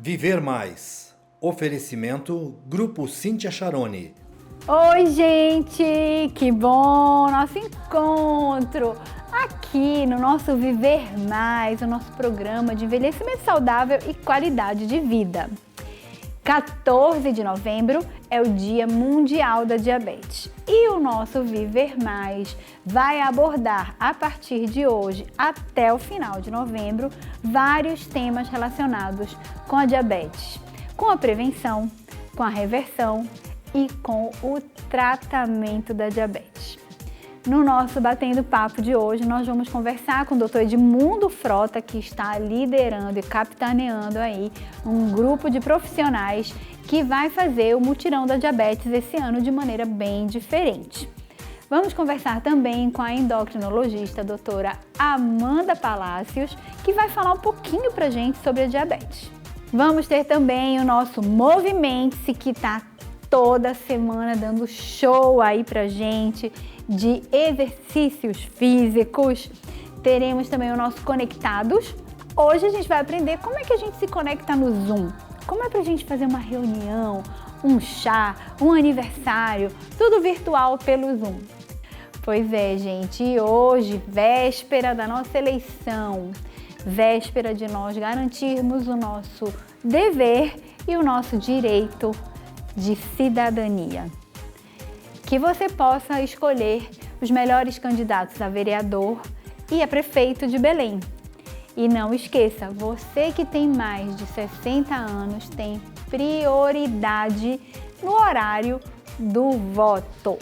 Viver Mais. Oferecimento Grupo Cíntia Charoni. Oi, gente! Que bom nosso encontro aqui no nosso Viver Mais, o nosso programa de envelhecimento saudável e qualidade de vida. 14 de novembro é o Dia Mundial da Diabetes e o nosso Viver Mais vai abordar a partir de hoje até o final de novembro vários temas relacionados com a diabetes, com a prevenção, com a reversão e com o tratamento da diabetes. No nosso Batendo Papo de hoje, nós vamos conversar com o Dr. Edmundo Frota, que está liderando e capitaneando aí um grupo de profissionais que vai fazer o mutirão da diabetes esse ano de maneira bem diferente. Vamos conversar também com a endocrinologista a doutora Amanda Palácios, que vai falar um pouquinho pra gente sobre a diabetes. Vamos ter também o nosso Movimente-se, que está toda semana dando show aí pra gente de exercícios físicos. Teremos também o nosso Conectados. Hoje a gente vai aprender como é que a gente se conecta no Zoom. Como é pra gente fazer uma reunião, um chá, um aniversário, tudo virtual pelo Zoom. Pois é, gente, e hoje, véspera da nossa eleição, véspera de nós garantirmos o nosso dever e o nosso direito de cidadania. Que você possa escolher os melhores candidatos a vereador e a prefeito de Belém. E não esqueça, você que tem mais de 60 anos tem prioridade no horário do voto.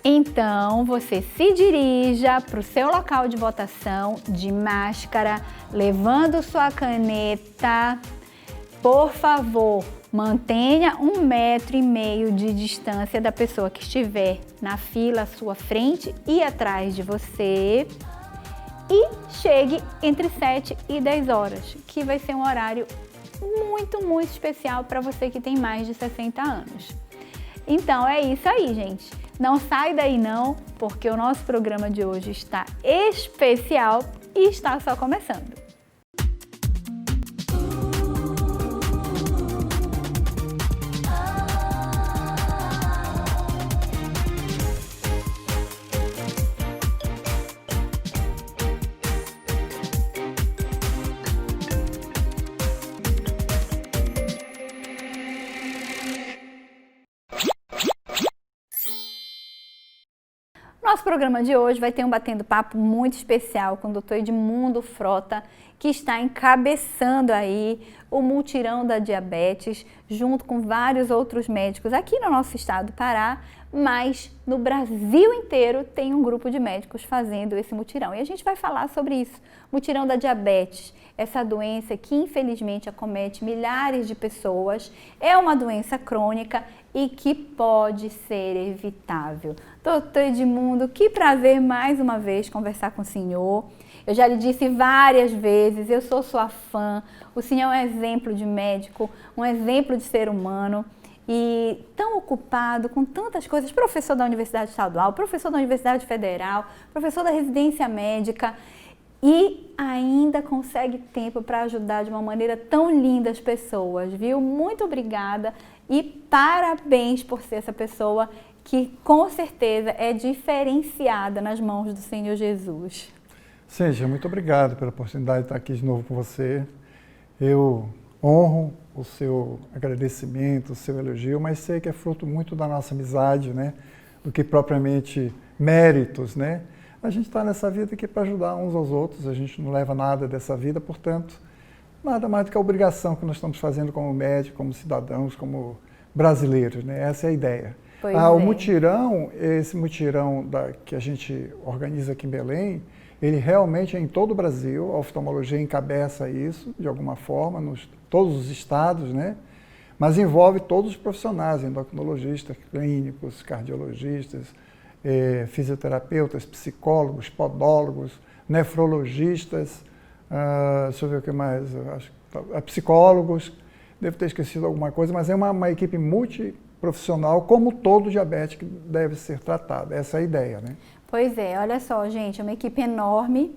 Então, você se dirija para o seu local de votação de máscara, levando sua caneta. Por favor, mantenha 1,5 metro de distância da pessoa que estiver na fila à sua frente e atrás de você. E chegue entre 7 e 10 horas, que vai ser um horário muito especial para você que tem mais de 60 anos. Então é isso aí, gente. Não sai daí não, porque o nosso programa de hoje está especial e está só começando. Nosso programa de hoje vai ter um batendo papo muito especial com o Dr. Edmundo Frota, que está encabeçando aí o mutirão da diabetes, junto com vários outros médicos aqui no nosso estado do Pará, mas no Brasil inteiro tem um grupo de médicos fazendo esse mutirão. E a gente vai falar sobre isso, mutirão da diabetes, essa doença que infelizmente acomete milhares de pessoas, é uma doença crônica e que pode ser evitável. Doutor Edmundo, que prazer mais uma vez conversar com o senhor. Eu já lhe disse várias vezes, eu sou sua fã, o senhor é um exemplo de médico, um exemplo de ser humano e tão ocupado com tantas coisas, professor da Universidade Estadual, professor da Universidade Federal, professor da residência médica e ainda consegue tempo para ajudar de uma maneira tão linda as pessoas, viu? Muito obrigada e parabéns por ser essa pessoa que com certeza é diferenciada nas mãos do Senhor Jesus. Cíntia, muito obrigado pela oportunidade de estar aqui de novo com você. Eu honro o seu agradecimento, o seu elogio, mas sei que é fruto muito da nossa amizade, né? Do que propriamente méritos, né? A gente está nessa vida aqui para ajudar uns aos outros, a gente não leva nada dessa vida, portanto, nada mais do que a obrigação que nós estamos fazendo como médicos, como cidadãos, como brasileiros, né? Essa é a ideia. O mutirão, esse mutirão que a gente organiza aqui em Belém, ele realmente é em todo o Brasil, a oftalmologia encabeça isso de alguma forma, todos os estados, né? Mas envolve todos os profissionais, endocrinologistas, clínicos, cardiologistas, fisioterapeutas, psicólogos, podólogos, nefrologistas, deixa eu ver o que mais, acho, psicólogos, devo ter esquecido alguma coisa, mas é uma equipe multiprofissional, como todo diabético deve ser tratado, essa é a ideia, né? Pois é, olha só, gente, é uma equipe enorme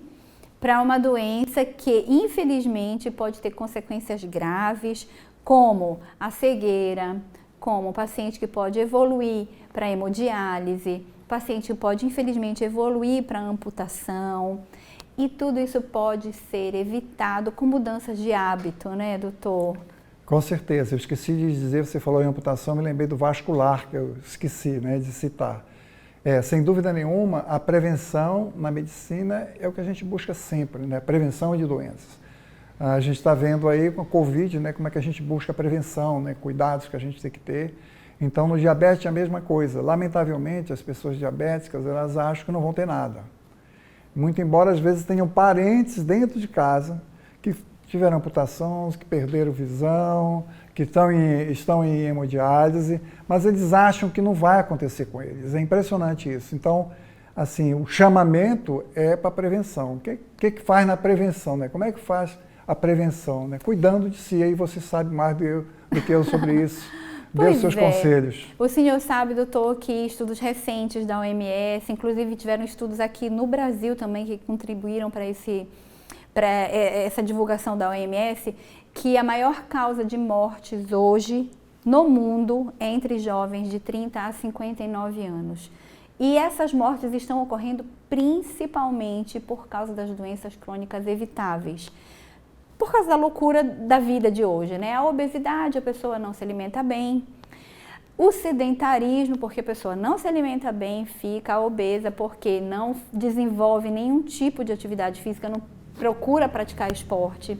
para uma doença que, infelizmente, pode ter consequências graves, como a cegueira, como o paciente que pode evoluir para hemodiálise, o paciente pode, infelizmente, evoluir para amputação. E tudo isso pode ser evitado com mudanças de hábito, né, doutor? Com certeza. Eu esqueci de dizer, você falou em amputação, me lembrei do vascular, que eu esqueci, né, de citar. Sem dúvida nenhuma, a prevenção na medicina é o que a gente busca sempre, né? Prevenção de doenças. A gente está vendo aí com a Covid, né, como é que a gente busca a prevenção, né, cuidados que a gente tem que ter. Então, no diabetes é a mesma coisa. Lamentavelmente, as pessoas diabéticas, elas acham que não vão ter nada. Muito embora, às vezes, tenham parentes dentro de casa que tiveram amputações, que perderam visão, que estão em hemodiálise, mas eles acham que não vai acontecer com eles. É impressionante isso. Então, assim, o chamamento é para a prevenção. O que faz na prevenção, né? Como é que faz a prevenção, né? Cuidando de si, aí você sabe mais do que eu sobre isso. Dê os seus conselhos. O senhor sabe, doutor, que estudos recentes da OMS, inclusive tiveram estudos aqui no Brasil também que contribuíram para essa divulgação da OMS, que a maior causa de mortes hoje no mundo é entre jovens de 30 a 59 anos. E essas mortes estão ocorrendo principalmente por causa das doenças crônicas evitáveis. Por causa da loucura da vida de hoje, né? A obesidade, a pessoa não se alimenta bem. O sedentarismo, porque a pessoa não se alimenta bem, fica obesa porque não desenvolve nenhum tipo de atividade física, não procura praticar esporte.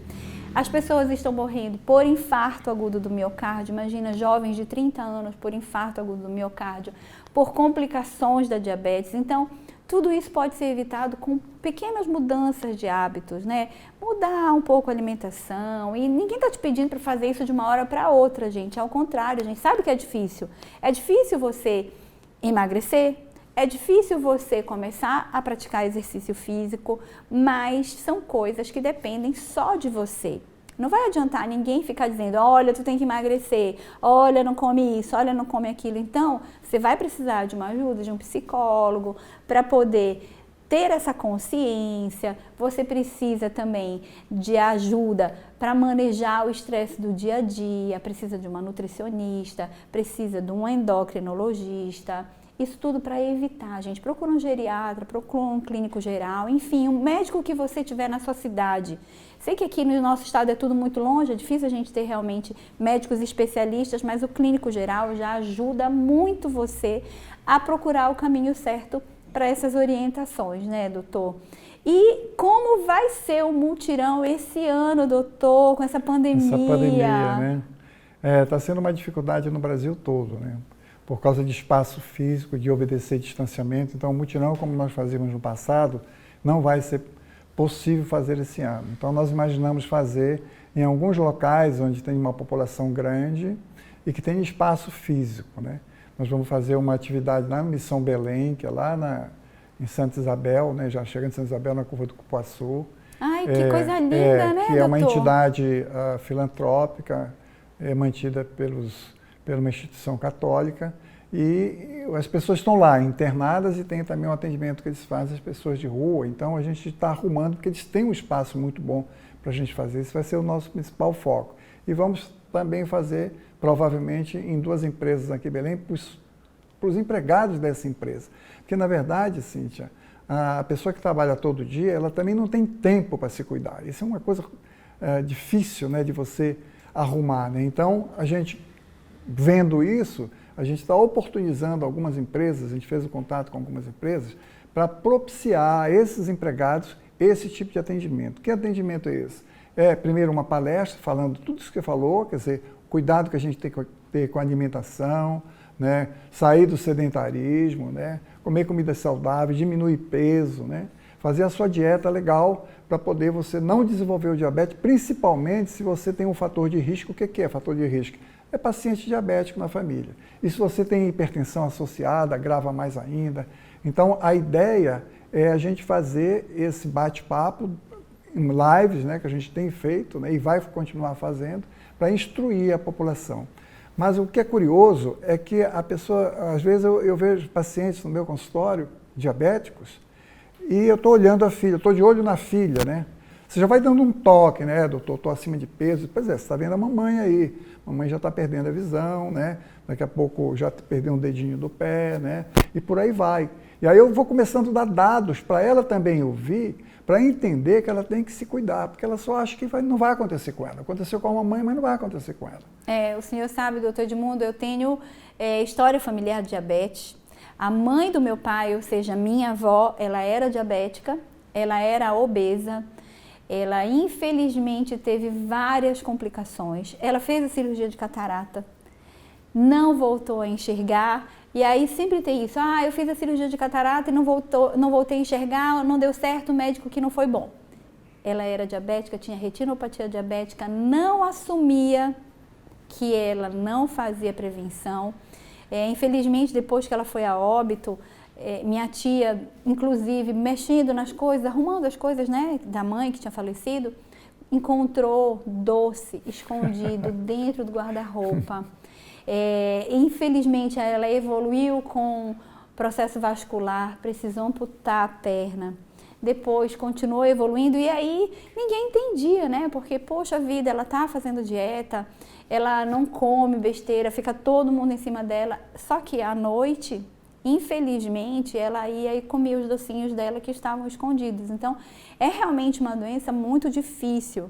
As pessoas estão morrendo por infarto agudo do miocárdio. Imagina, jovens de 30 anos por infarto agudo do miocárdio, por complicações da diabetes. Então, tudo isso pode ser evitado com pequenas mudanças de hábitos, né? Mudar um pouco a alimentação. E ninguém está te pedindo para fazer isso de uma hora para outra, gente. Ao contrário, a gente sabe que é difícil. É difícil você emagrecer, é difícil você começar a praticar exercício físico, mas são coisas que dependem só de você. Não vai adiantar ninguém ficar dizendo, olha, tu tem que emagrecer, olha, não come isso, olha, não come aquilo. Então, você vai precisar de uma ajuda de um psicólogo para poder ter essa consciência. Você precisa também de ajuda para manejar o estresse do dia a dia, precisa de uma nutricionista, precisa de um endocrinologista. Isso tudo para evitar, gente. Procura um geriatra, procura um clínico geral, enfim, um médico que você tiver na sua cidade. Sei que aqui no nosso estado é tudo muito longe, é difícil a gente ter realmente médicos especialistas, mas o clínico geral já ajuda muito você a procurar o caminho certo para essas orientações, né, doutor? E como vai ser o mutirão esse ano, doutor, com essa pandemia? Essa pandemia, né? Está sendo uma dificuldade no Brasil todo, né? Por causa de espaço físico, de obedecer distanciamento. Então, o mutirão, como nós fazíamos no passado, não vai ser possível fazer esse ano. Então, nós imaginamos fazer em alguns locais onde tem uma população grande e que tem espaço físico, né? Nós vamos fazer uma atividade lá na Missão Belém, que é lá em Santa Isabel, né? Já chegando em Santa Isabel, na Curva do Cupuaçu. Ai, que coisa linda, né, que é uma doutor? entidade filantrópica, mantida por uma instituição católica, e as pessoas estão lá internadas e tem também um atendimento que eles fazem às pessoas de rua. Então a gente está arrumando, porque eles têm um espaço muito bom para a gente fazer. Esse vai ser o nosso principal foco. E vamos também fazer, provavelmente, em 2 empresas aqui em Belém, para os empregados dessa empresa. Porque, na verdade, Cíntia, a pessoa que trabalha todo dia, ela também não tem tempo para se cuidar. Isso é uma coisa difícil, né, de você arrumar, né? Então, a gente, vendo isso, a gente está oportunizando algumas empresas, a gente fez o contato com algumas empresas, para propiciar a esses empregados esse tipo de atendimento. Que atendimento é esse? Primeiro, uma palestra falando tudo isso que você falou, quer dizer, cuidado que a gente tem que ter com a alimentação, né? Sair do sedentarismo, né? Comer comida saudável, diminuir peso, né? Fazer a sua dieta legal para poder você não desenvolver o diabetes, principalmente se você tem um fator de risco. O que é fator de risco? É paciente diabético na família. E se você tem hipertensão associada, agrava mais ainda. Então, a ideia é a gente fazer esse bate-papo em lives, né, que a gente tem feito, né, e vai continuar fazendo, para instruir a população. Mas o que é curioso é que a pessoa, às vezes eu vejo pacientes no meu consultório, diabéticos, e eu estou olhando a filha, estou de olho na filha, né? Você já vai dando um toque, né, doutor, estou acima de peso. Pois é, você está vendo a mamãe aí, a mamãe já está perdendo a visão, né? Daqui a pouco já perdeu um dedinho do pé, né? E por aí vai. E aí eu vou começando a dar dados para ela também ouvir, para entender que ela tem que se cuidar, porque ela só acha que não vai acontecer com ela. Aconteceu com a mamãe, mas não vai acontecer com ela. O senhor sabe, doutor Edmundo, eu tenho história familiar de diabetes. A mãe do meu pai, ou seja, minha avó, ela era diabética, ela era obesa, ela infelizmente teve várias complicações. Ela fez a cirurgia de catarata, não voltou a enxergar, e aí sempre tem isso, eu fiz a cirurgia de catarata e não voltei a enxergar, não deu certo, o médico que não foi bom. Ela era diabética, tinha retinopatia diabética, não assumia que ela não fazia prevenção. Infelizmente, depois que ela foi a óbito, minha tia, inclusive, mexendo nas coisas, arrumando as coisas, né, da mãe que tinha falecido, encontrou doce escondido dentro do guarda-roupa. Infelizmente, ela evoluiu com processo vascular, precisou amputar a perna. Depois continuou evoluindo e aí ninguém entendia, né? Porque, poxa vida, ela tá fazendo dieta, ela não come besteira, fica todo mundo em cima dela. Só que à noite, infelizmente, ela ia e comia os docinhos dela que estavam escondidos. Então, é realmente uma doença muito difícil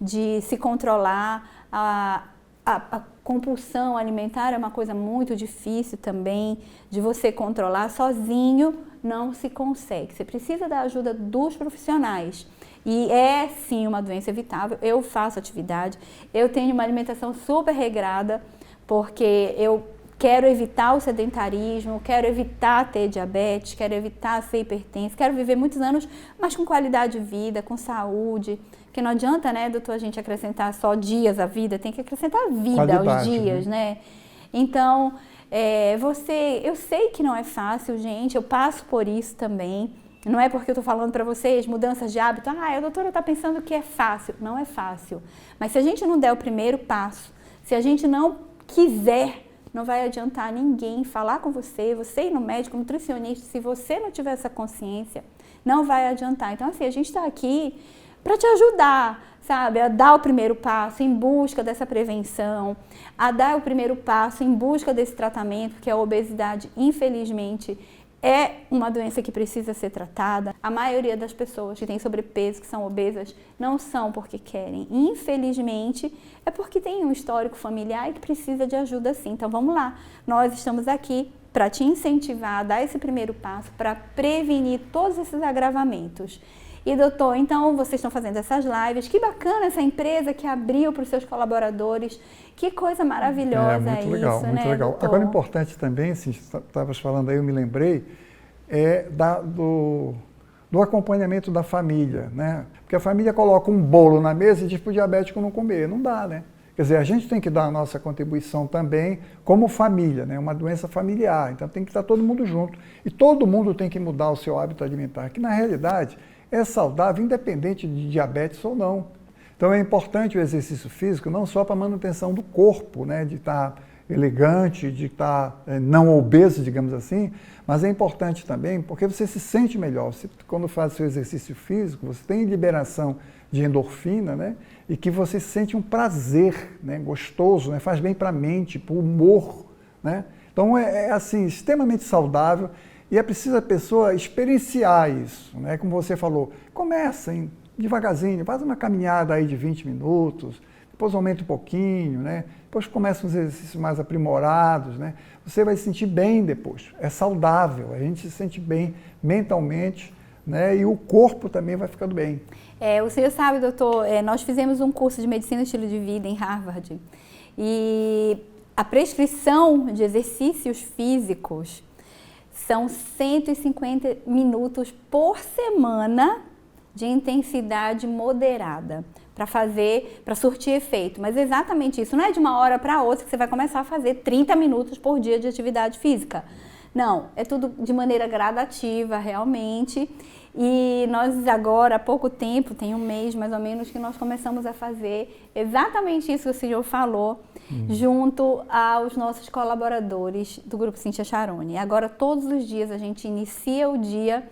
de se controlar. A compulsão alimentar é uma coisa muito difícil também de você controlar. Sozinho não se consegue. Você precisa da ajuda dos profissionais. E é sim uma doença evitável. Eu faço atividade, eu tenho uma alimentação super regrada, porque eu quero evitar o sedentarismo, quero evitar ter diabetes, quero evitar ser hipertenso, quero viver muitos anos, mas com qualidade de vida, com saúde. Porque não adianta, né, doutor, a gente acrescentar só dias à vida, tem que acrescentar vida qualidade, aos dias, né? Então, eu sei que não é fácil, gente, eu passo por isso também. Não é porque eu estou falando para vocês mudanças de hábito, a doutora está pensando que é fácil. Não é fácil. Mas se a gente não der o primeiro passo, se a gente não quiser, não vai adiantar ninguém falar com você, você ir no médico, nutricionista, se você não tiver essa consciência, não vai adiantar. Então, assim, a gente está aqui para te ajudar, sabe, a dar o primeiro passo em busca dessa prevenção, a dar o primeiro passo em busca desse tratamento, porque a obesidade, infelizmente, é uma doença que precisa ser tratada. A maioria das pessoas que têm sobrepeso, que são obesas, não são porque querem. Infelizmente, é porque tem um histórico familiar e que precisa de ajuda sim. Então vamos lá, nós estamos aqui para te incentivar a dar esse primeiro passo, para prevenir todos esses agravamentos. E doutor, então vocês estão fazendo essas lives, que bacana essa empresa que abriu para os seus colaboradores, que coisa maravilhosa muito legal, isso, muito né, legal. doutor? Agora, importante também, assim, estavas falando aí, eu me lembrei, do acompanhamento da família, né? Porque a família coloca um bolo na mesa e diz para o diabético não comer, não dá, né? Quer dizer, a gente tem que dar a nossa contribuição também como família, né? Uma doença familiar, então tem que estar todo mundo junto. E todo mundo tem que mudar o seu hábito alimentar, que na realidade é saudável, independente de diabetes ou não. Então é importante o exercício físico, não só para a manutenção do corpo, né, de estar elegante, de estar não obeso, digamos assim, mas é importante também porque você se sente melhor. Você, quando faz seu exercício físico, você tem liberação de endorfina, né, e que você sente um prazer, né, gostoso, né, faz bem para a mente, para o humor, né. Então é assim, extremamente saudável. E é preciso a pessoa experienciar isso, né? Como você falou, começa devagarzinho, faz uma caminhada aí de 20 minutos, depois aumenta um pouquinho, né? Depois começa uns exercícios mais aprimorados, né? Você vai se sentir bem depois, é saudável, a gente se sente bem mentalmente, né? E o corpo também vai ficando bem. O senhor sabe, doutor, nós fizemos um curso de Medicina e Estilo de Vida em Harvard e a prescrição de exercícios físicos são 150 minutos por semana de intensidade moderada para surtir efeito. Mas exatamente isso, não é de uma hora para outra que você vai começar a fazer 30 minutos por dia de atividade física. Não, é tudo de maneira gradativa, realmente. E nós agora, há pouco tempo, tem um mês mais ou menos, que nós começamos a fazer exatamente isso que o senhor falou, junto aos nossos colaboradores do Grupo Cíntia Charone. Agora, todos os dias, a gente inicia o dia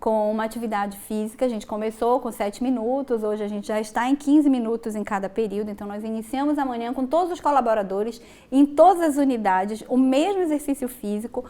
com uma atividade física. A gente começou com 7 minutos, hoje a gente já está em 15 minutos em cada período, então nós iniciamos amanhã com todos os colaboradores, em todas as unidades, o mesmo exercício físico,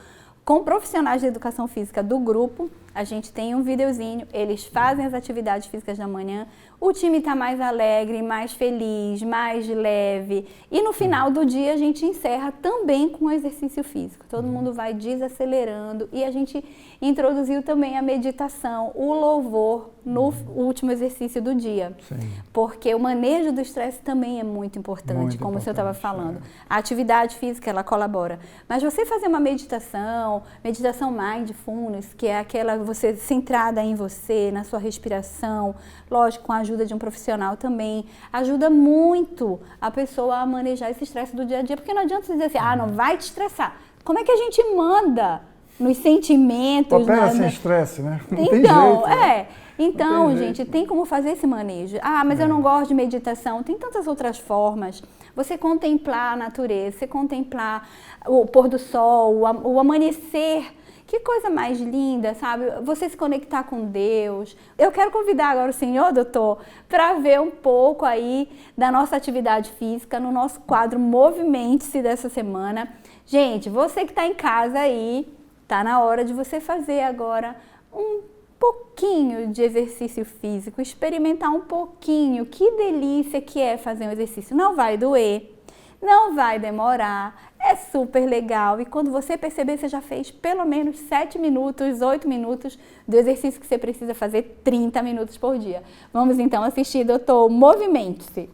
com profissionais de educação física do grupo. A gente tem um videozinho, eles fazem as atividades físicas da manhã, o time está mais alegre, mais feliz, mais leve, e no final do dia a gente encerra também com o exercício físico. Todo mundo vai desacelerando e a gente introduziu também a meditação, o louvor no último exercício do dia. Sim. Porque o manejo do estresse também é muito importante, como o senhor estava falando. A atividade física, ela colabora. Mas você fazer uma meditação mindfulness, que é aquela você centrada em você, na sua respiração, lógico, com a ajuda de um profissional também, ajuda muito a pessoa a manejar esse estresse do dia a dia, porque não adianta você dizer assim, não vai te estressar. Como é que a gente manda nos sentimentos? Opera sem estresse, né? Não então, tem jeito, né? Então, gente, tem como fazer esse manejo. Mas eu não gosto de meditação. Tem tantas outras formas. Você contemplar a natureza, você contemplar o pôr do sol, o amanhecer. Que coisa mais linda, sabe? Você se conectar com Deus. Eu quero convidar agora o senhor, doutor, para ver um pouco aí da nossa atividade física no nosso quadro Movimente-se dessa semana. Gente, você que está em casa aí, tá na hora de você fazer agora um pouquinho de exercício físico, experimentar um pouquinho. Que delícia que é fazer um exercício. Não vai doer, não vai demorar, é super legal. E quando você perceber, você já fez pelo menos 7 minutos, 8 minutos do exercício que você precisa fazer 30 minutos por dia. Vamos então assistir, doutor, Movimente-se.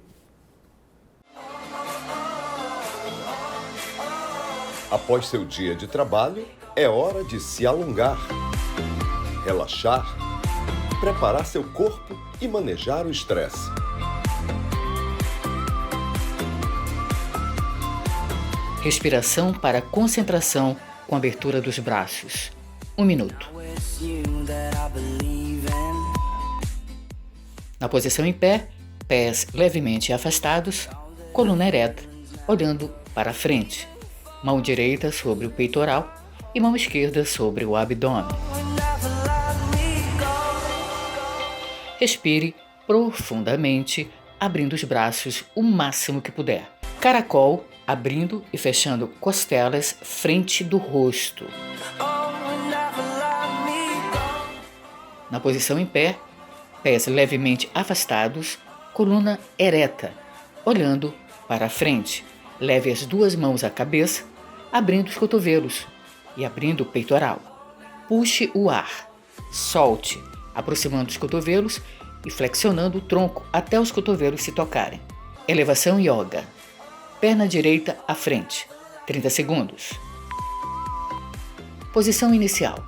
Após seu dia de trabalho, é hora de se alongar, relaxar, preparar seu corpo e manejar o estresse. Respiração para concentração com abertura dos braços. 1 minuto. Na posição em pé, pés levemente afastados, coluna ereta, olhando para frente. Mão direita sobre o peitoral e mão esquerda sobre o abdômen. Respire profundamente, abrindo os braços o máximo que puder. Caracol, abrindo e fechando costelas frente do rosto. Na posição em pé, pés levemente afastados, coluna ereta, olhando para frente. Leve as 2 mãos à cabeça, abrindo os cotovelos e abrindo o peitoral. Puxe o ar, solte, aproximando os cotovelos e flexionando o tronco até os cotovelos se tocarem. Elevação yoga. Perna direita à frente, 30 segundos. Posição inicial.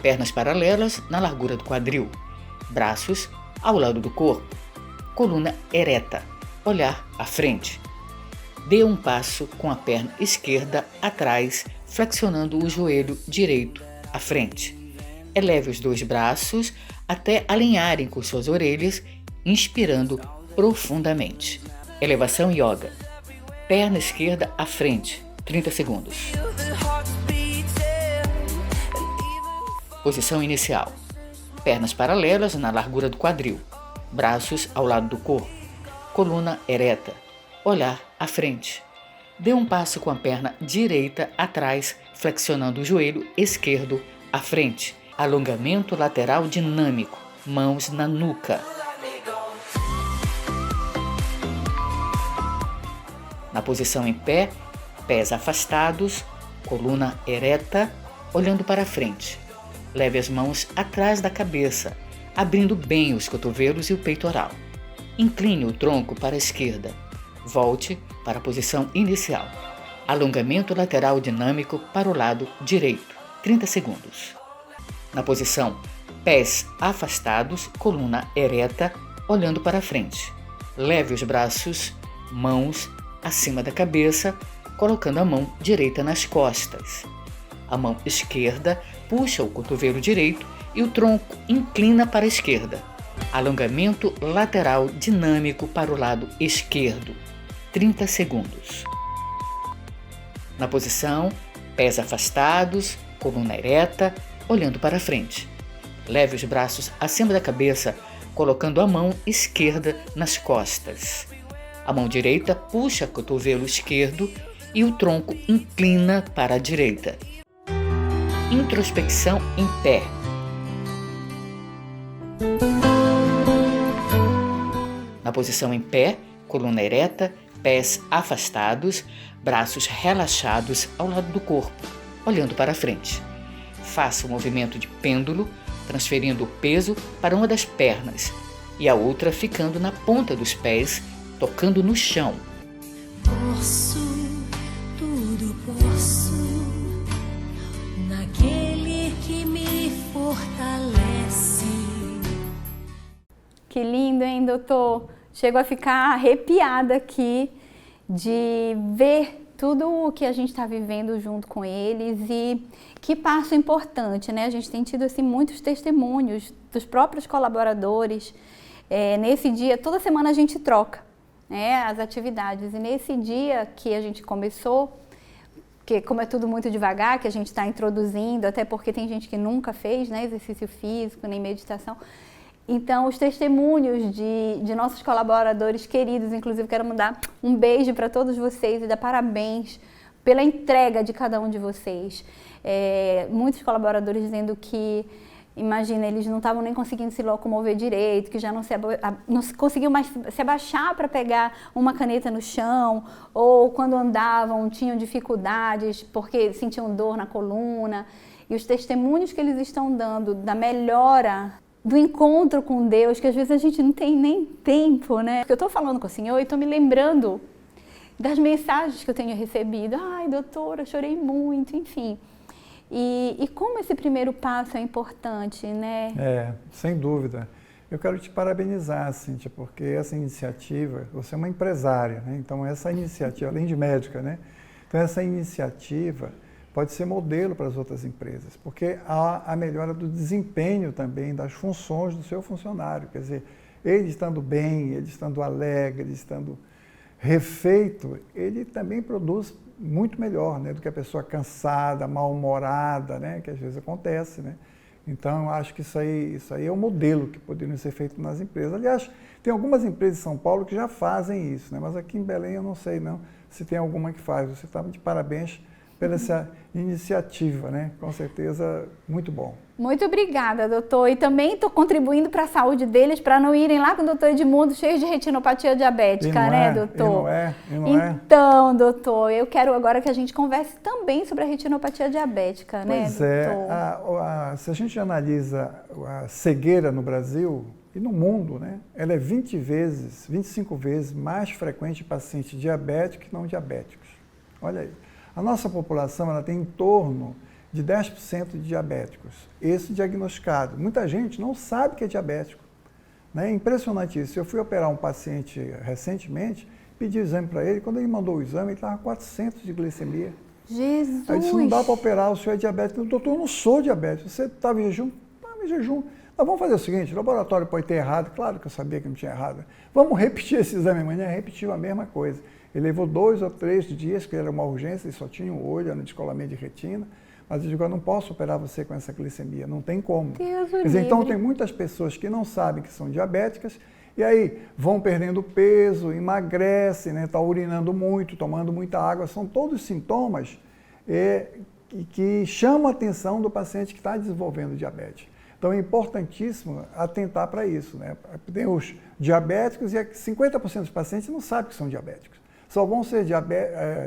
Pernas paralelas na largura do quadril. Braços ao lado do corpo. Coluna ereta, olhar à frente. Dê um passo com a perna esquerda atrás, flexionando o joelho direito à frente. Eleve os 2 braços até alinharem com suas orelhas, inspirando profundamente. Elevação yoga. Perna esquerda à frente, 30 segundos. Posição inicial. Pernas paralelas na largura do quadril. Braços ao lado do corpo. Coluna ereta. Olhar à frente. Dê um passo com a perna direita atrás, flexionando o joelho esquerdo à frente. Alongamento lateral dinâmico. Mãos na nuca. Na posição em pé, pés afastados, coluna ereta, olhando para frente. Leve as mãos atrás da cabeça, abrindo bem os cotovelos e o peitoral. Incline o tronco para a esquerda. Volte para a posição inicial. Alongamento lateral dinâmico para o lado direito, 30 segundos. Na posição pés afastados, coluna ereta, olhando para frente. Leve os braços, mãos acima da cabeça, colocando a mão direita nas costas. A mão esquerda puxa o cotovelo direito e o tronco inclina para a esquerda. Alongamento lateral dinâmico para o lado esquerdo. 30 segundos. Na posição, pés afastados, coluna ereta, olhando para frente. Leve os braços acima da cabeça, colocando a mão esquerda nas costas. A mão direita puxa o cotovelo esquerdo e o tronco inclina para a direita. Introspecção em pé. Na posição em pé, coluna ereta, pés afastados, braços relaxados ao lado do corpo, olhando para frente. Faça o movimento de pêndulo, transferindo o peso para uma das pernas e a outra ficando na ponta dos pés, tocando no chão. Posso, tudo posso, naquele que me fortalece. Que lindo, hein, doutor? Chego a ficar arrepiada aqui de ver tudo o que a gente está vivendo junto com eles e que passo importante, né? A gente tem tido assim, muitos testemunhos dos próprios colaboradores. Nesse dia, toda semana a gente troca, né, as atividades. E nesse dia que a gente começou, que como é tudo muito devagar, que a gente está introduzindo, até porque tem gente que nunca fez, né, exercício físico, nem meditação. Então, os testemunhos de nossos colaboradores queridos, inclusive quero mandar um beijo para todos vocês e dar parabéns pela entrega de cada um de vocês. Muitos colaboradores dizendo que, imagina, eles não estavam nem conseguindo se locomover direito, que já não conseguiam mais se abaixar para pegar uma caneta no chão, ou quando andavam tinham dificuldades porque sentiam dor na coluna. E os testemunhos que eles estão dando da melhora do encontro com Deus, que às vezes a gente não tem nem tempo, né? Porque eu estou falando com o Senhor e estou me lembrando das mensagens que eu tenho recebido. Ai, doutora, chorei muito, enfim. E como esse primeiro passo é importante, né? Sem dúvida. Eu quero te parabenizar, Cíntia, porque essa iniciativa, você é uma empresária, né? Então essa iniciativa, além de médica, né? Então essa iniciativa pode ser modelo para as outras empresas, porque há a melhora do desempenho também, das funções do seu funcionário. Quer dizer, ele estando bem, ele estando alegre, ele estando refeito, ele também produz muito melhor, né, do que a pessoa cansada, mal-humorada, né, que às vezes acontece, né? Então, eu acho que isso aí é um modelo que poderia ser feito nas empresas. Aliás, tem algumas empresas em São Paulo que já fazem isso, né? Mas aqui em Belém eu não sei não se tem alguma que faz. Você está de parabéns pela essa iniciativa, né? Com certeza, muito bom. Muito obrigada, doutor. E também estou contribuindo para a saúde deles, para não irem lá com o doutor Edmundo cheios de retinopatia diabética, né, doutor? Então, doutor, eu quero agora que a gente converse também sobre a retinopatia diabética, né, doutor? Pois é. Se a gente analisa a cegueira no Brasil e no mundo, né, ela é 25 vezes mais frequente em pacientes diabéticos que não diabéticos. Olha aí. A nossa população ela tem em torno de 10% de diabéticos, esse diagnosticado. Muita gente não sabe que é diabético, né? É impressionante isso. Eu fui operar um paciente recentemente, pedi o exame para ele, quando ele mandou o exame, ele estava com 400 de glicemia. Jesus! Aí eu disse, não dá para operar, o senhor é diabético. Doutor, eu não sou diabético, você estava em jejum? Estava em jejum. Mas vamos fazer o seguinte, o laboratório pode ter errado, claro que eu sabia que não tinha errado. Vamos repetir esse exame amanhã, repetiu a mesma coisa. Ele levou 2 ou 3 dias, que era uma urgência, ele só tinha um olho, era um descolamento de retina. Mas eu digo, eu não posso operar você com essa glicemia, não tem como. Deus Quer dizer, então tem muitas pessoas que não sabem que são diabéticas e aí vão perdendo peso, emagrecem, né, tá urinando muito, tomando muita água. São todos sintomas que chamam a atenção do paciente que está desenvolvendo diabetes. Então é importantíssimo atentar para isso, né? Tem os diabéticos e 50% dos pacientes não sabem que são diabéticos. Só vão ser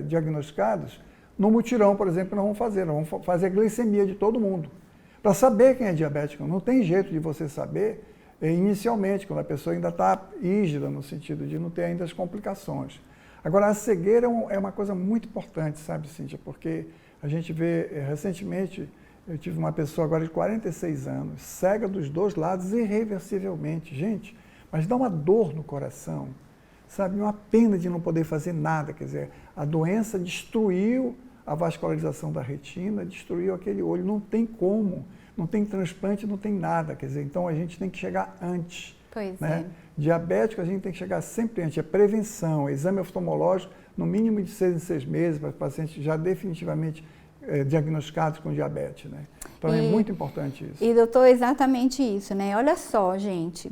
diagnosticados no mutirão, por exemplo, que nós vamos fazer a glicemia de todo mundo. Para saber quem é diabético, não tem jeito de você saber inicialmente, quando a pessoa ainda está rígida, no sentido de não ter ainda as complicações. Agora, a cegueira é uma coisa muito importante, sabe, Cíntia? Porque a gente vê, recentemente, eu tive uma pessoa agora de 46 anos, cega dos 2 lados irreversivelmente. Gente, mas dá uma dor no coração, sabe? Uma pena de não poder fazer nada. Quer dizer, a doença destruiu a vascularização da retina, destruiu aquele olho, não tem como, não tem transplante, não tem nada. Quer dizer, então a gente tem que chegar antes. Pois né? é. Diabético a gente tem que chegar sempre antes, é prevenção, exame oftalmológico no mínimo de 6 em 6 meses, para o paciente já definitivamente diagnosticados com diabetes, né? Então é muito importante isso. E doutor, exatamente isso, né? Olha só, gente,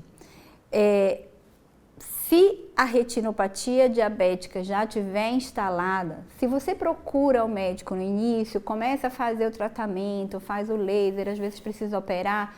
se a retinopatia diabética já estiver instalada, se você procura o médico no início, começa a fazer o tratamento, faz o laser, às vezes precisa operar,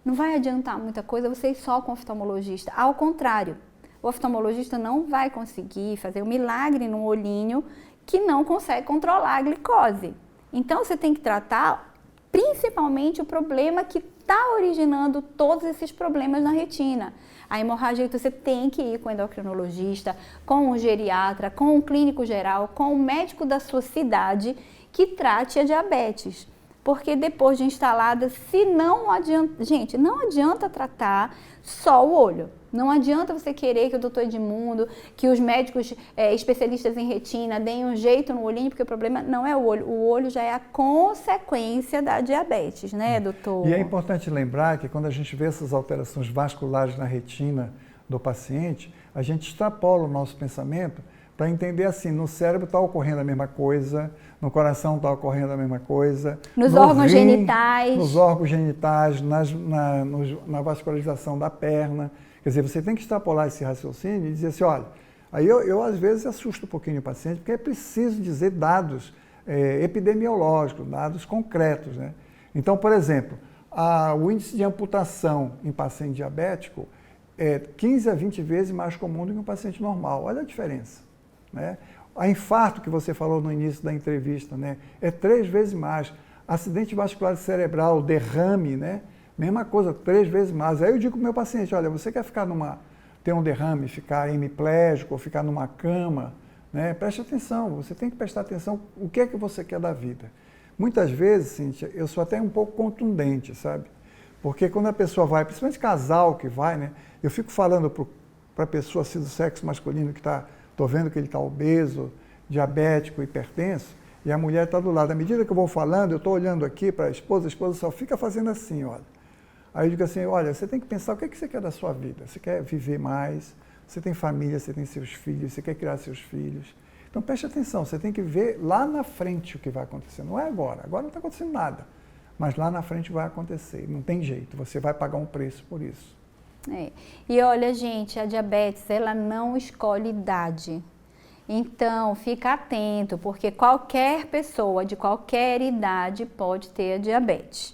não vai adiantar muita coisa você ir só com o oftalmologista. Ao contrário, o oftalmologista não vai conseguir fazer um milagre no olhinho que não consegue controlar a glicose. Então, você tem que tratar principalmente o problema que está originando todos esses problemas na retina. A hemorragia, você tem que ir com o endocrinologista, com o geriatra, com o clínico geral, com o médico da sua cidade que trate a diabetes. Porque depois de instalada, se não adianta, gente, não adianta tratar só o olho. Não adianta você querer que o doutor Edmundo, que os médicos especialistas em retina deem um jeito no olhinho, porque o problema não é o olho. O olho já é a consequência da diabetes, né, doutor? E é importante lembrar que quando a gente vê essas alterações vasculares na retina do paciente, a gente extrapola o nosso pensamento para entender assim, no cérebro está ocorrendo a mesma coisa, no coração está ocorrendo a mesma coisa. Nos órgãos genitais. Nos órgãos genitais, na vascularização da perna. Quer dizer, você tem que extrapolar esse raciocínio e dizer assim, olha, aí eu às vezes assusto um pouquinho o paciente, porque é preciso dizer dados epidemiológicos, dados concretos, né? Então, por exemplo, o índice de amputação em paciente diabético é 15 a 20 vezes mais comum do que um paciente normal. Olha a diferença, né? A infarto que você falou no início da entrevista, né, é 3 vezes mais. Acidente vascular cerebral, derrame, né? Mesma coisa, 3 vezes mais. Aí eu digo para o meu paciente, olha, você quer ter um derrame, ficar hemiplégico ou ficar numa cama, né? Preste atenção, você tem que prestar atenção o que é que você quer da vida. Muitas vezes, Cíntia, eu sou até um pouco contundente, sabe? Porque quando a pessoa vai, principalmente casal que vai, né? Eu fico falando para a pessoa assim, do sexo masculino que estou vendo que ele está obeso, diabético, hipertenso, e a mulher está do lado. À medida que eu vou falando, eu estou olhando aqui para a esposa só fica fazendo assim, olha. Aí eu digo assim, olha, você tem que pensar o que você quer da sua vida. Você quer viver mais, você tem família, você tem seus filhos, você quer criar seus filhos. Então preste atenção, você tem que ver lá na frente o que vai acontecer. Não é agora não está acontecendo nada. Mas lá na frente vai acontecer, não tem jeito, você vai pagar um preço por isso. E olha, gente, a diabetes, ela não escolhe idade. Então, fica atento, porque qualquer pessoa de qualquer idade pode ter a diabetes.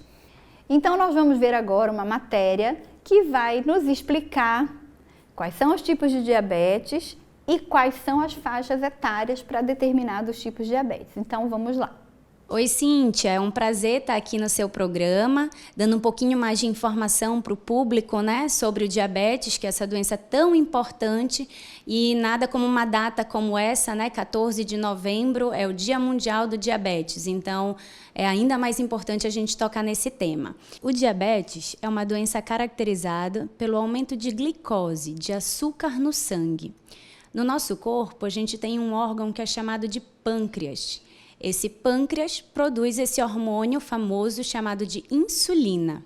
Então, nós vamos ver agora uma matéria que vai nos explicar quais são os tipos de diabetes e quais são as faixas etárias para determinados tipos de diabetes. Então, vamos lá. Oi, Cíntia, é um prazer estar aqui no seu programa, dando um pouquinho mais de informação para o público, né, sobre o diabetes, que é essa doença tão importante, e nada como uma data como essa, né, 14 de novembro, é o Dia Mundial do Diabetes, então é ainda mais importante a gente tocar nesse tema. O diabetes é uma doença caracterizada pelo aumento de glicose, de açúcar no sangue. No nosso corpo, a gente tem um órgão que é chamado de pâncreas. Esse pâncreas produz esse hormônio famoso chamado de insulina.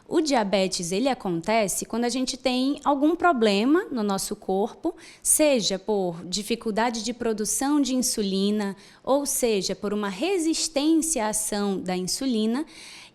O diabetes, ele acontece quando a gente tem algum problema no nosso corpo, seja por dificuldade de produção de insulina, ou seja, por uma resistência à ação da insulina,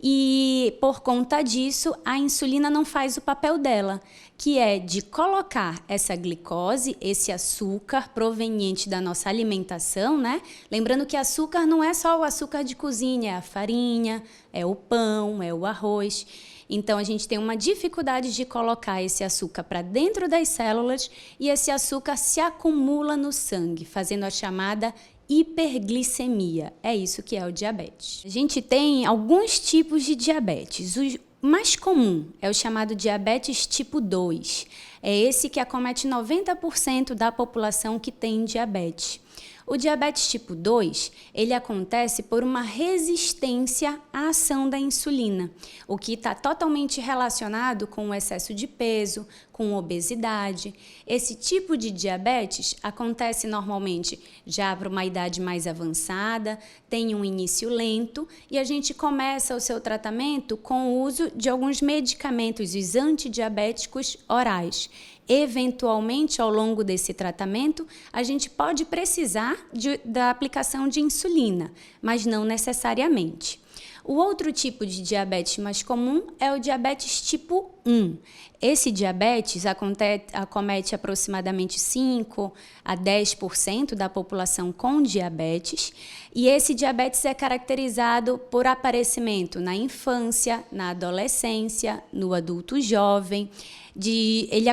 e por conta disso, a insulina não faz o papel dela, que é de colocar essa glicose, esse açúcar proveniente da nossa alimentação, né? Lembrando que açúcar não é só o açúcar de cozinha, é a farinha, é o pão, é o arroz. Então, a gente tem uma dificuldade de colocar esse açúcar para dentro das células e esse açúcar se acumula no sangue, fazendo a chamada hiperglicemia. É isso que é o diabetes. A gente tem alguns tipos de diabetes. O mais comum é o chamado diabetes tipo 2. É esse que acomete 90% da população que tem diabetes. O diabetes tipo 2, ele acontece por uma resistência à ação da insulina, o que está totalmente relacionado com o excesso de peso, com obesidade. Esse tipo de diabetes acontece normalmente já para uma idade mais avançada, tem um início lento e a gente começa o seu tratamento com o uso de alguns medicamentos, os antidiabéticos orais. eventualmente, ao longo desse tratamento, a gente pode precisar da aplicação de insulina, mas não necessariamente. O outro tipo de diabetes mais comum é o diabetes tipo 1. Esse diabetes acomete aproximadamente 5 a 10% da população com diabetes, e esse diabetes é caracterizado por aparecimento na infância, na adolescência, no adulto jovem. Ele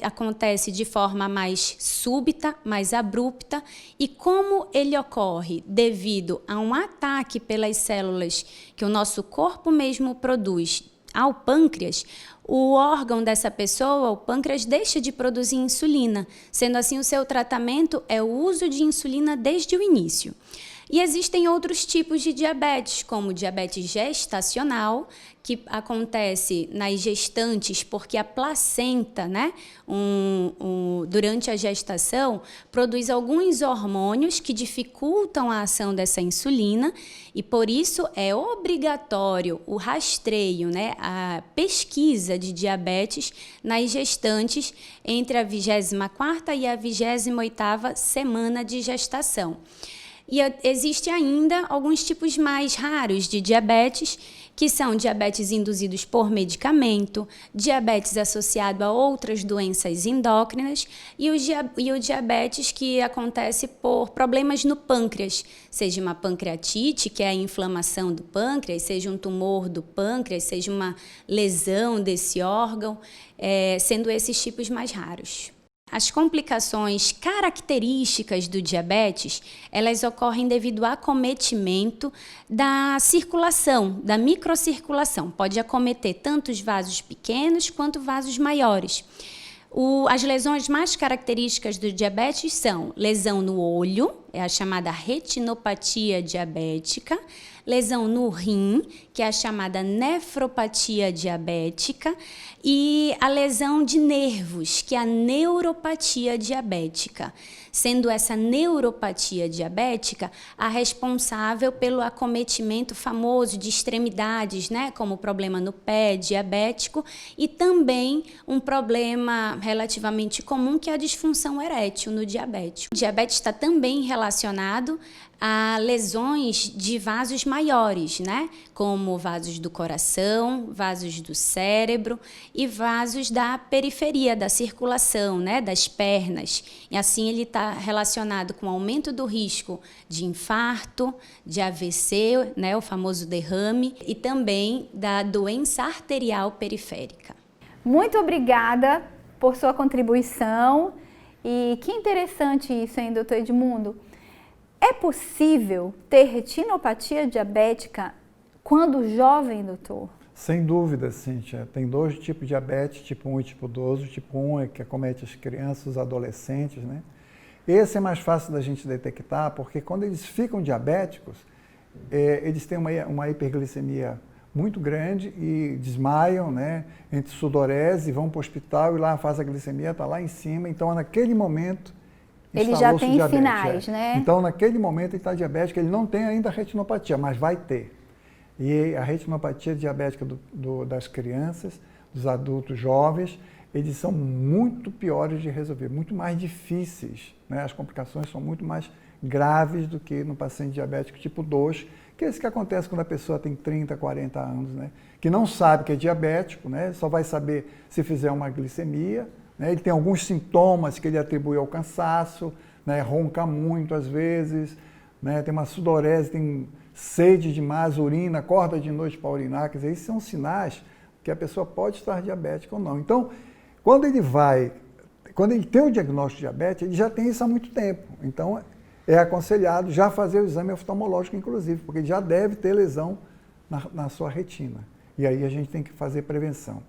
acontece de forma mais súbita, mais abrupta, e como ele ocorre devido a um ataque pelas células que o nosso corpo mesmo produz ao pâncreas, o órgão dessa pessoa, o pâncreas, deixa de produzir insulina. Sendo assim, o seu tratamento é o uso de insulina desde o início. E existem outros tipos de diabetes, como diabetes gestacional, que acontece nas gestantes porque a placenta, né, durante a gestação, produz alguns hormônios que dificultam a ação dessa insulina, e por isso é obrigatório o rastreio, né, a pesquisa de diabetes nas gestantes entre a 24ª e a 28ª semana de gestação. E existe ainda alguns tipos mais raros de diabetes, que são diabetes induzidos por medicamento, diabetes associado a outras doenças endócrinas e o diabetes que acontece por problemas no pâncreas, seja uma pancreatite, que é a inflamação do pâncreas, seja um tumor do pâncreas, seja uma lesão desse órgão, sendo esses tipos mais raros. As complicações características do diabetes, elas ocorrem devido ao acometimento da circulação, da microcirculação. Pode acometer tanto os vasos pequenos quanto vasos maiores. As lesões mais características do diabetes são lesão no olho, é a chamada retinopatia diabética, lesão no rim, que é a chamada nefropatia diabética, e a lesão de nervos, que é a neuropatia diabética. Sendo essa neuropatia diabética a responsável pelo acometimento famoso de extremidades, né, como o problema no pé diabético, e também um problema relativamente comum, que é a disfunção erétil no diabético. O diabetes está também relacionado a lesões de vasos maiores, né? Como vasos do coração, vasos do cérebro e vasos da periferia da circulação, né? Das pernas. E assim ele está relacionado com o aumento do risco de infarto, de AVC, né? O famoso derrame, e também da doença arterial periférica. Muito obrigada por sua contribuição. E que interessante isso, hein, doutor Edmundo? É possível ter retinopatia diabética quando jovem, doutor? Sem dúvida, Cíntia. Tem dois tipos de diabetes, tipo 1 e tipo 2. O tipo 1 é que acomete as crianças, os adolescentes, né? Esse é mais fácil da gente detectar, porque quando eles ficam diabéticos, eles têm uma hiperglicemia muito grande e desmaiam, né? Entre sudorese, vão para o hospital e lá faz a glicemia, está lá em cima. Então, naquele momento, ele já tem sinais, né? Então, naquele momento, ele está diabético, ele não tem ainda retinopatia, mas vai ter. E a retinopatia diabética das crianças, dos adultos jovens, eles são muito piores de resolver, muito mais difíceis, né? As complicações são muito mais graves do que no paciente diabético tipo 2, que é esse que acontece quando a pessoa tem 30, 40 anos, né? Que não sabe que é diabético, né? Só vai saber se fizer uma glicemia, né? Ele tem alguns sintomas que ele atribui ao cansaço, né? Ronca muito às vezes, né? Tem uma sudorese, tem sede demais, urina, acorda de noite para urinar. Quer dizer, esses são sinais que a pessoa pode estar diabética ou não. Então, quando ele tem o diagnóstico de diabetes, ele já tem isso há muito tempo. Então, é aconselhado já fazer o exame oftalmológico, inclusive, porque ele já deve ter lesão na sua retina. E aí a gente tem que fazer prevenção.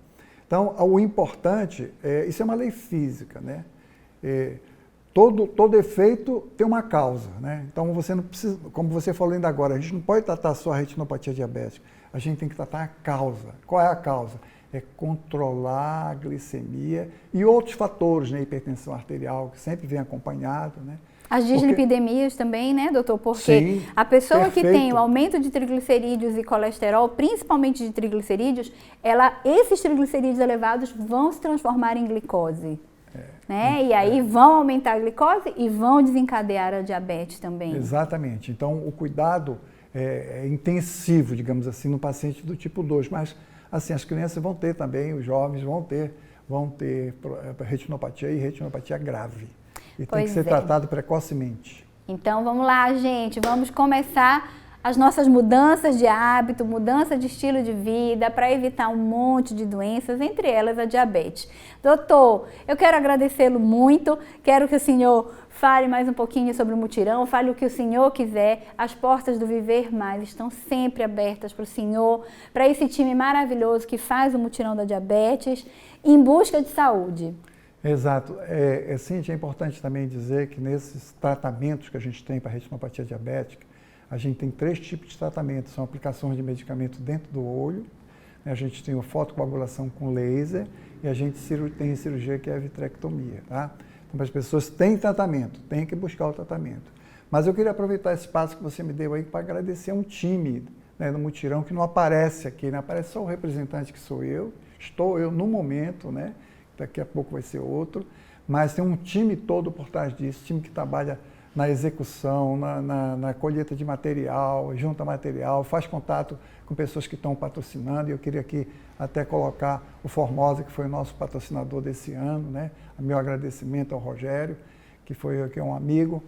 Então, o importante, isso é uma lei física, né? Todo efeito tem uma causa, né? Então, você não precisa, como você falou ainda agora, a gente não pode tratar só a retinopatia diabética, a gente tem que tratar a causa. Qual é a causa? É controlar a glicemia e outros fatores, né? Hipertensão arterial, que sempre vem acompanhado, né? As dislipidemias também, né, doutor? Porque sim, a pessoa perfeito. que tem o aumento de triglicerídeos e colesterol, principalmente de triglicerídeos, esses triglicerídeos elevados vão se transformar em glicose. né? E aí vão aumentar a glicose e vão desencadear a diabetes também. Exatamente. Então, o cuidado é intensivo, digamos assim, no paciente do tipo 2, mas assim, as crianças vão ter também, os jovens vão ter retinopatia e retinopatia grave. E tem que ser tratado precocemente. Então vamos lá, gente, vamos começar as nossas mudanças de hábito, mudança de estilo de vida para evitar um monte de doenças, entre elas a diabetes. Doutor, eu quero agradecê-lo muito, quero que o senhor fale mais um pouquinho sobre o mutirão, fale o que o senhor quiser. As portas do Viver Mais estão sempre abertas para o senhor, para esse time maravilhoso que faz o mutirão da diabetes, em busca de saúde. Exato. Cíntia, é importante também dizer que nesses tratamentos que a gente tem para a retinopatia diabética, a gente tem 3 tipos de tratamento, são aplicações de medicamento dentro do olho, né? A gente tem a fotocoagulação com laser e a gente tem cirurgia que é a vitrectomia, tá? Então, as pessoas têm tratamento, têm que buscar o tratamento. Mas eu queria aproveitar esse espaço que você me deu aí para agradecer um time, né, no mutirão que não aparece aqui, né? Aparece só o representante que sou eu, estou eu no momento, né? Daqui a pouco vai ser outro, mas tem um time todo por trás disso, time que trabalha na execução, na colheita de material, junta material, faz contato com pessoas que estão patrocinando, e eu queria aqui até colocar o Formosa, que foi o nosso patrocinador desse ano, né? Meu agradecimento ao Rogério, que é um amigo,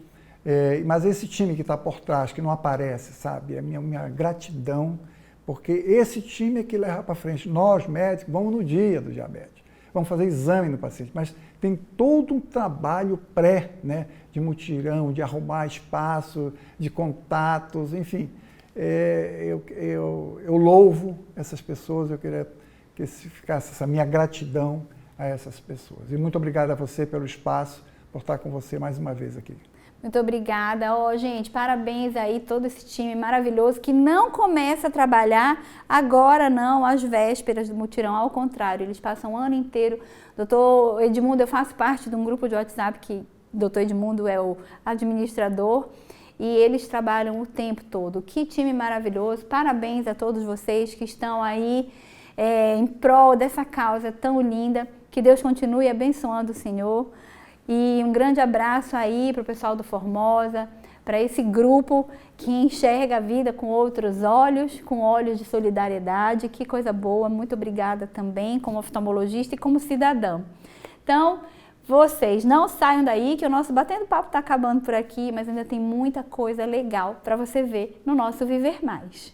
mas esse time que está por trás, que não aparece, sabe, é minha gratidão, porque esse time é que leva para frente. Nós, médicos, vamos no dia do diabetes, vamos fazer exame no paciente, mas tem todo um trabalho pré, né, de mutirão, de arrumar espaço, de contatos, enfim. Eu louvo essas pessoas, eu queria que ficasse essa minha gratidão a essas pessoas. E muito obrigado a você pelo espaço, por estar com você mais uma vez aqui. Muito obrigada. Gente, parabéns aí todo esse time maravilhoso que não começa a trabalhar agora não, às vésperas do mutirão, ao contrário, eles passam o ano inteiro. Doutor Edmundo, eu faço parte de um grupo de WhatsApp que o doutor Edmundo é o administrador e eles trabalham o tempo todo. Que time maravilhoso, parabéns a todos vocês que estão aí em prol dessa causa tão linda, que Deus continue abençoando o Senhor. E um grande abraço aí para o pessoal do Formosa, para esse grupo que enxerga a vida com outros olhos, com olhos de solidariedade. Que coisa boa, muito obrigada também como oftalmologista e como cidadão. Então, vocês não saiam daí que o nosso Batendo Papo está acabando por aqui, mas ainda tem muita coisa legal para você ver no nosso Viver Mais.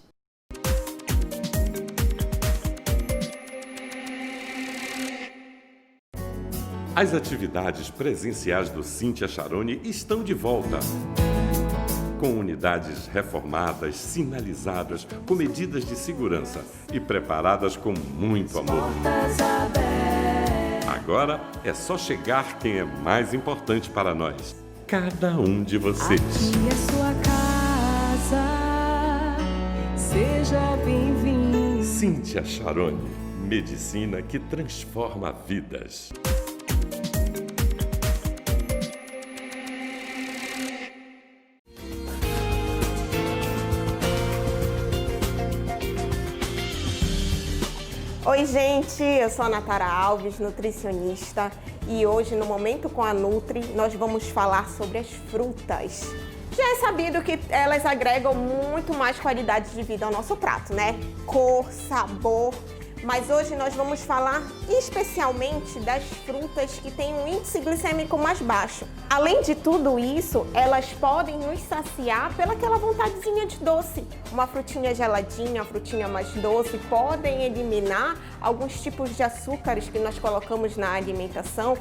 As atividades presenciais do Cíntia Charone estão de volta. Com unidades reformadas, sinalizadas, com medidas de segurança e preparadas com muito amor. Agora é só chegar quem é mais importante para nós. Cada um de vocês. Aqui é sua casa, seja bem-vindo. Cíntia Charone, medicina que transforma vidas. Oi gente, eu sou a Natara Alves, nutricionista, e hoje no Momento com a Nutri nós vamos falar sobre as frutas. Já é sabido que elas agregam muito mais qualidade de vida ao nosso prato, né? Cor, sabor, mas hoje nós vamos falar especialmente das frutas que têm um índice glicêmico mais baixo. Além de tudo isso, elas podem nos saciar pelaquela vontadezinha de doce. Uma frutinha geladinha, uma frutinha mais doce, podem eliminar alguns tipos de açúcares que nós colocamos na alimentação.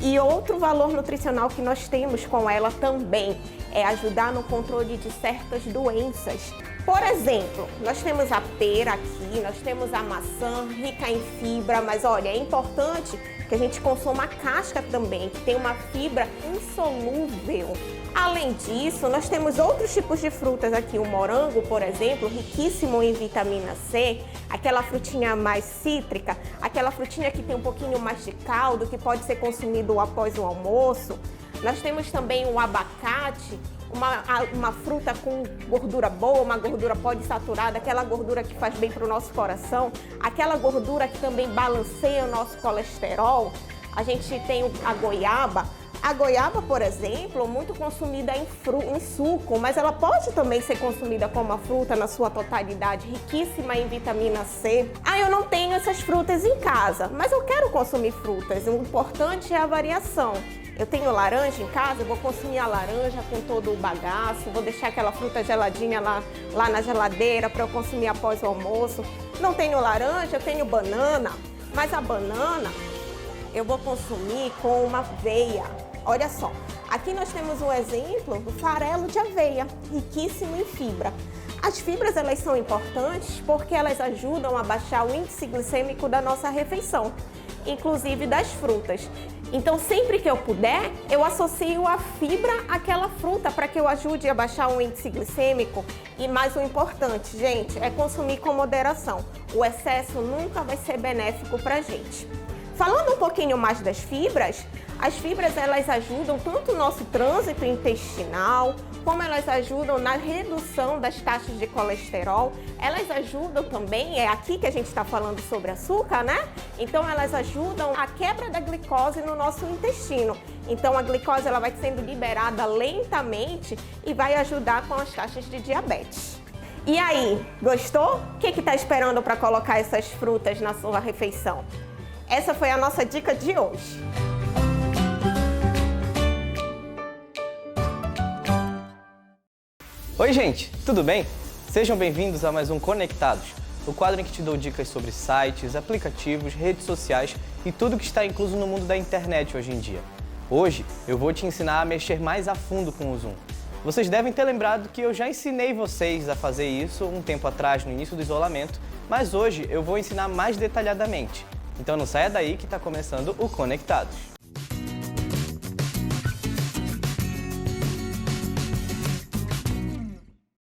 E outro valor nutricional que nós temos com ela também é ajudar no controle de certas doenças. Por exemplo, nós temos a pera aqui, nós temos a maçã rica em fibra, mas olha, é importante que a gente consuma a casca também, que tem uma fibra insolúvel. Além disso, nós temos outros tipos de frutas aqui, o morango, por exemplo, riquíssimo em vitamina C, aquela frutinha mais cítrica, aquela frutinha que tem um pouquinho mais de caldo, que pode ser consumido após o almoço. Nós temos também o abacate, uma fruta com gordura boa, uma gordura poliinsaturada, aquela gordura que faz bem para o nosso coração, aquela gordura que também balanceia o nosso colesterol. A gente tem a goiaba. A goiaba, por exemplo, muito consumida em suco, mas ela pode também ser consumida como uma fruta na sua totalidade, riquíssima em vitamina C. Eu não tenho essas frutas em casa, mas eu quero consumir frutas. O importante é a variação. Eu tenho laranja em casa, eu vou consumir a laranja com todo o bagaço, vou deixar aquela fruta geladinha lá na geladeira para eu consumir após o almoço. Não tenho laranja, eu tenho banana, mas a banana eu vou consumir com uma aveia. Olha só, aqui nós temos um exemplo do farelo de aveia, riquíssimo em fibra. As fibras, elas são importantes porque elas ajudam a baixar o índice glicêmico da nossa refeição, inclusive das frutas. Então, sempre que eu puder, eu associo a fibra àquela fruta para que eu ajude a baixar o índice glicêmico. E mais o importante, gente, é consumir com moderação. O excesso nunca vai ser benéfico para a gente. Falando um pouquinho mais das fibras, as fibras elas ajudam tanto o nosso trânsito intestinal, como elas ajudam na redução das taxas de colesterol. Elas ajudam também, é aqui que a gente está falando sobre açúcar, né? Então elas ajudam a quebra da glicose no nosso intestino. Então a glicose ela vai sendo liberada lentamente e vai ajudar com as taxas de diabetes. E aí, gostou? O que está esperando para colocar essas frutas na sua refeição? Essa foi a nossa dica de hoje. Oi gente, tudo bem? Sejam bem-vindos a mais um Conectados, o quadro em que te dou dicas sobre sites, aplicativos, redes sociais e tudo que está incluso no mundo da internet hoje em dia. Hoje eu vou te ensinar a mexer mais a fundo com o Zoom. Vocês devem ter lembrado que eu já ensinei vocês a fazer isso um tempo atrás, no início do isolamento, mas hoje eu vou ensinar mais detalhadamente. Então não saia daí que está começando o Conectados.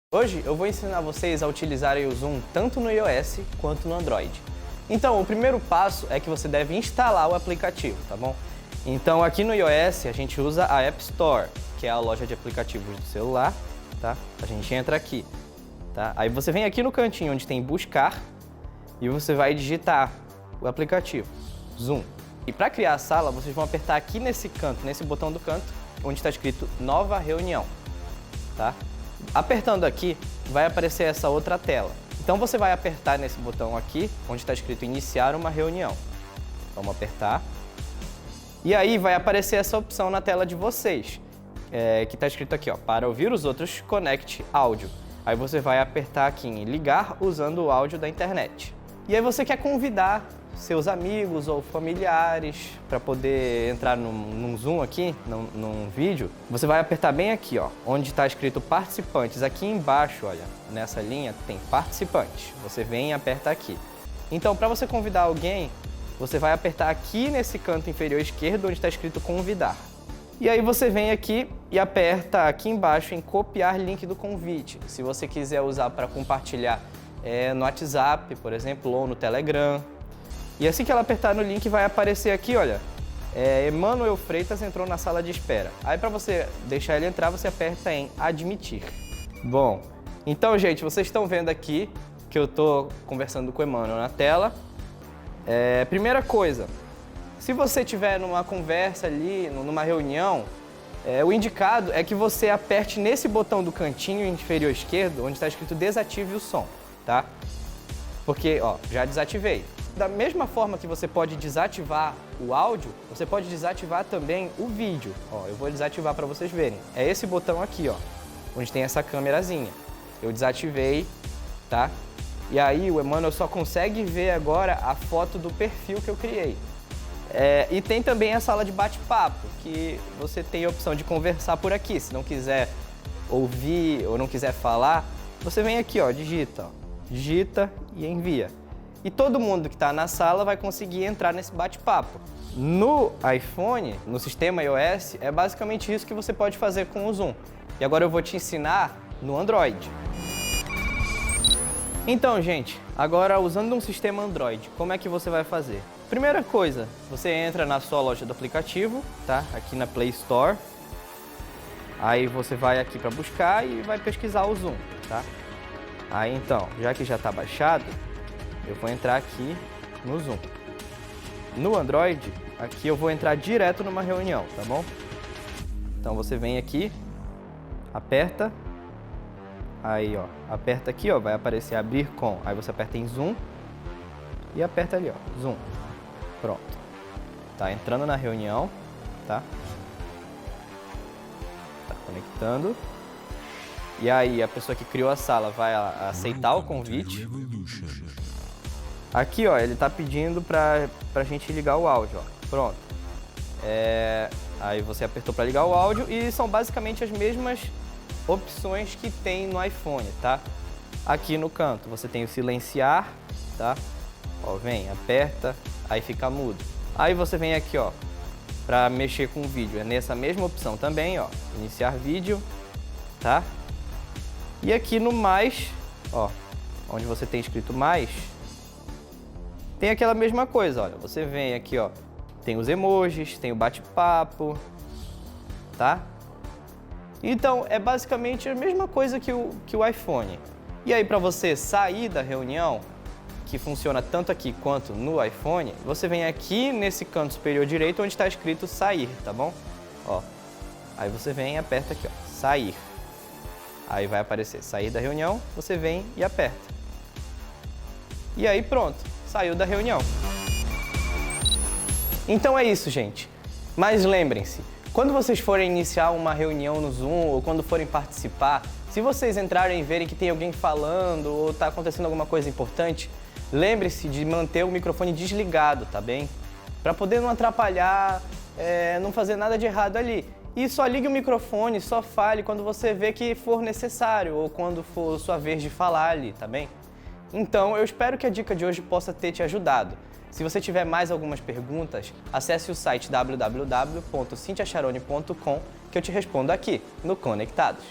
Hoje eu vou ensinar vocês a utilizarem o Zoom tanto no iOS quanto no Android. Então o primeiro passo é que você deve instalar o aplicativo, tá bom? Então aqui no iOS a gente usa a App Store, que é a loja de aplicativos do celular, tá? A gente entra aqui, tá? Aí você vem aqui no cantinho onde tem buscar e você vai digitar o aplicativo Zoom. E para criar a sala, vocês vão apertar aqui nesse canto, nesse botão do canto, onde está escrito Nova Reunião, tá? Apertando aqui, vai aparecer essa outra tela. Então você vai apertar nesse botão aqui, onde está escrito Iniciar uma reunião. Vamos apertar. E aí vai aparecer essa opção na tela de vocês, que está escrito aqui, ó, para ouvir os outros, conecte áudio. Aí você vai apertar aqui em ligar usando o áudio da internet. E aí você quer convidar seus amigos ou familiares para poder entrar num Zoom aqui, num vídeo. Você vai apertar bem aqui, ó, onde está escrito participantes. Aqui embaixo, olha, nessa linha tem participantes. Você vem e aperta aqui. Então, para você convidar alguém, você vai apertar aqui nesse canto inferior esquerdo, onde está escrito convidar. E aí você vem aqui e aperta aqui embaixo em copiar link do convite. Se você quiser usar para compartilhar no WhatsApp, por exemplo, ou no Telegram. E assim que ela apertar no link, vai aparecer aqui, olha, Emanuel Freitas entrou na sala de espera. Aí para você deixar ele entrar, você aperta em admitir. Bom, então gente, vocês estão vendo aqui que eu estou conversando com o Emanuel na tela. Primeira coisa, se você estiver numa conversa ali, numa reunião, o indicado é que você aperte nesse botão do cantinho inferior esquerdo, onde está escrito desative o som, tá? Porque, ó, já desativei. Da mesma forma que você pode desativar o áudio, você pode desativar também o vídeo. Ó, eu vou desativar para vocês verem. É esse botão aqui, ó, onde tem essa câmerazinha. Eu desativei, tá? E aí o Emanuel só consegue ver agora a foto do perfil que eu criei. E tem também a sala de bate-papo, que você tem a opção de conversar por aqui. Se não quiser ouvir ou não quiser falar, você vem aqui, ó, digita e envia. E todo mundo que está na sala vai conseguir entrar nesse bate-papo. No iPhone, no sistema iOS, é basicamente isso que você pode fazer com o Zoom. E agora eu vou te ensinar no Android. Então, gente, agora usando um sistema Android, como é que você vai fazer? Primeira coisa, você entra na sua loja do aplicativo, tá? Aqui na Play Store. Aí você vai aqui para buscar e vai pesquisar o Zoom, tá? Aí então, já que já está baixado, eu vou entrar aqui no Zoom. No Android, aqui eu vou entrar direto numa reunião, tá bom? Então você vem aqui, aperta, aí ó, aperta aqui ó, vai aparecer abrir com, aí você aperta em zoom e aperta ali ó, zoom, pronto. Tá entrando na reunião, tá? Tá conectando. E aí a pessoa que criou a sala vai aceitar o convite. Aqui ó, ele tá pedindo pra gente ligar o áudio, ó, pronto. Aí você apertou para ligar o áudio e são basicamente as mesmas opções que tem no iPhone, tá? Aqui no canto você tem o silenciar, tá? Ó, vem, aperta, aí fica mudo. Aí você vem aqui, ó, para mexer com o vídeo. É nessa mesma opção também, ó, iniciar vídeo, tá? E aqui no mais, ó, onde você tem escrito mais, tem aquela mesma coisa, olha. Você vem aqui, ó, tem os emojis, tem o bate-papo, tá? Então, é basicamente a mesma coisa que o iPhone. E aí, para você sair da reunião, que funciona tanto aqui quanto no iPhone, você vem aqui nesse canto superior direito, onde está escrito sair, tá bom? Ó, aí você vem e aperta aqui, ó, sair. Aí vai aparecer sair da reunião, você vem e aperta. E aí, pronto, saiu da reunião. Então é isso, gente. Mas lembrem-se, quando vocês forem iniciar uma reunião no Zoom ou quando forem participar, se vocês entrarem e verem que tem alguém falando ou está acontecendo alguma coisa importante, lembre-se de manter o microfone desligado, tá bem? Para poder não atrapalhar, não fazer nada de errado ali. E só ligue o microfone, só fale quando você vê que for necessário ou quando for sua vez de falar ali, tá bem? Então, eu espero que a dica de hoje possa ter te ajudado. Se você tiver mais algumas perguntas, acesse o site www.cintiacharone.com que eu te respondo aqui, no Conectados.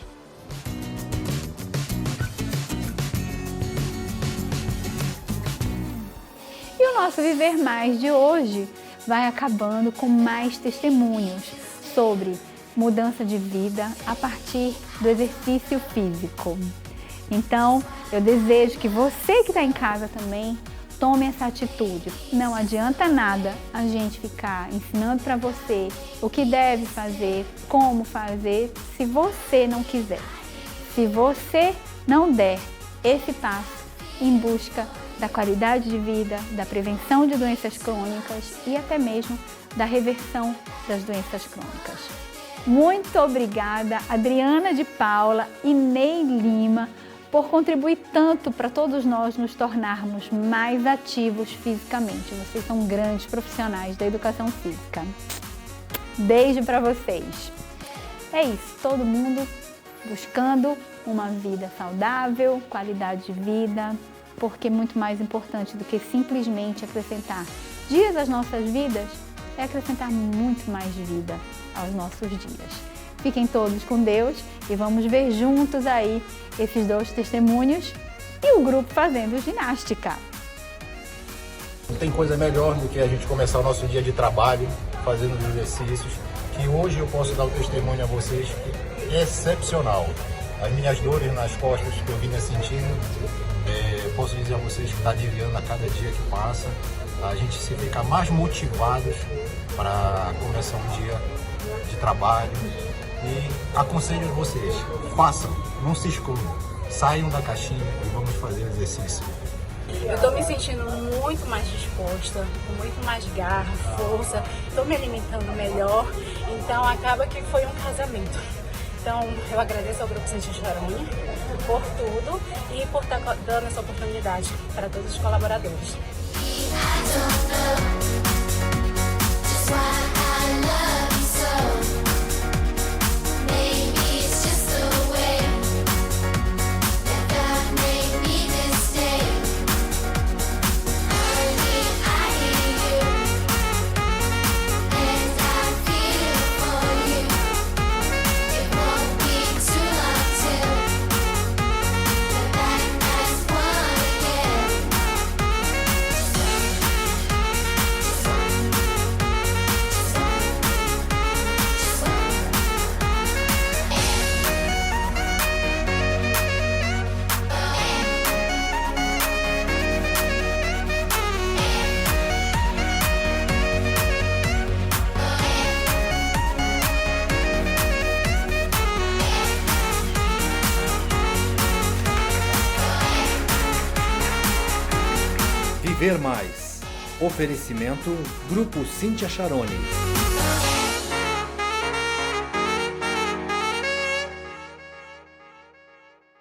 E o nosso Viver Mais de hoje vai acabando com mais testemunhos sobre mudança de vida a partir do exercício físico. Então, eu desejo que você que está em casa também tome essa atitude. Não adianta nada a gente ficar ensinando para você o que deve fazer, como fazer, se você não quiser. Se você não der esse passo em busca da qualidade de vida, da prevenção de doenças crônicas e até mesmo da reversão das doenças crônicas. Muito obrigada, Adriana de Paula e Ney Lima, por contribuir tanto para todos nós nos tornarmos mais ativos fisicamente. Vocês são grandes profissionais da educação física. Beijo para vocês. É isso, todo mundo buscando uma vida saudável, qualidade de vida, porque muito mais importante do que simplesmente acrescentar dias às nossas vidas é acrescentar muito mais vida aos nossos dias. Fiquem todos com Deus e vamos ver juntos aí esses 2 testemunhos e o grupo fazendo ginástica. Não tem coisa melhor do que a gente começar o nosso dia de trabalho fazendo os exercícios, que hoje eu posso dar o testemunho a vocês que é excepcional. As minhas dores nas costas que eu vinha sentindo, posso dizer a vocês que está aliviando a cada dia que passa. A gente se fica mais motivados para começar um dia de trabalho. E aconselho a vocês, façam, não se escondam, saiam da caixinha e vamos fazer exercício. Eu estou me sentindo muito mais disposta, com muito mais garra, força, estou me alimentando melhor, então acaba que foi um casamento. Então eu agradeço ao Grupo Cintia Charone por tudo e por estar dando essa oportunidade para todos os colaboradores. Viver Mais. Oferecimento Grupo Cíntia Charoni.